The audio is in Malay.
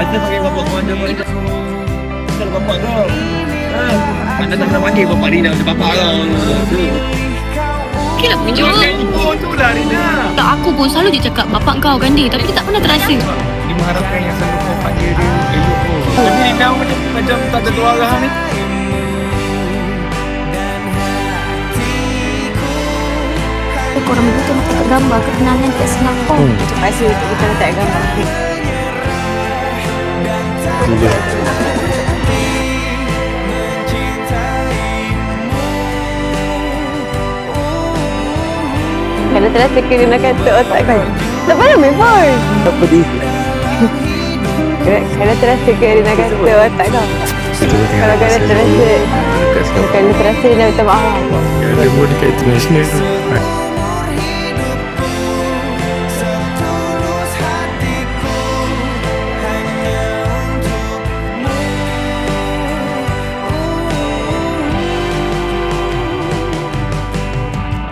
Ada panggil bapak kau ada mana? Ada bapak kau. Mana tak nak panggil bapak Rina macam bapak kau. Okey lah pujuk. Oh tu lah Rina. Tak, aku pun selalu je cakap bapak kau kan dia. Tapi dia tak pernah terasa. Dia mengharapkan yang selalu kau panggil dia elok kau. Tapi Rina macam tak tentu arah ni. Korang betul nak letak gambar kenangan kat Singapura. Terima kasih kita letak gambar. Kalau terasa kena nak kata otak kau. Tak pernah main phone. Apa dia? Kalau terasa kena nak kata otak kau. Kalau kena terasa, kalau terasa dia nak minta maaf. Dia boleh kat international tu.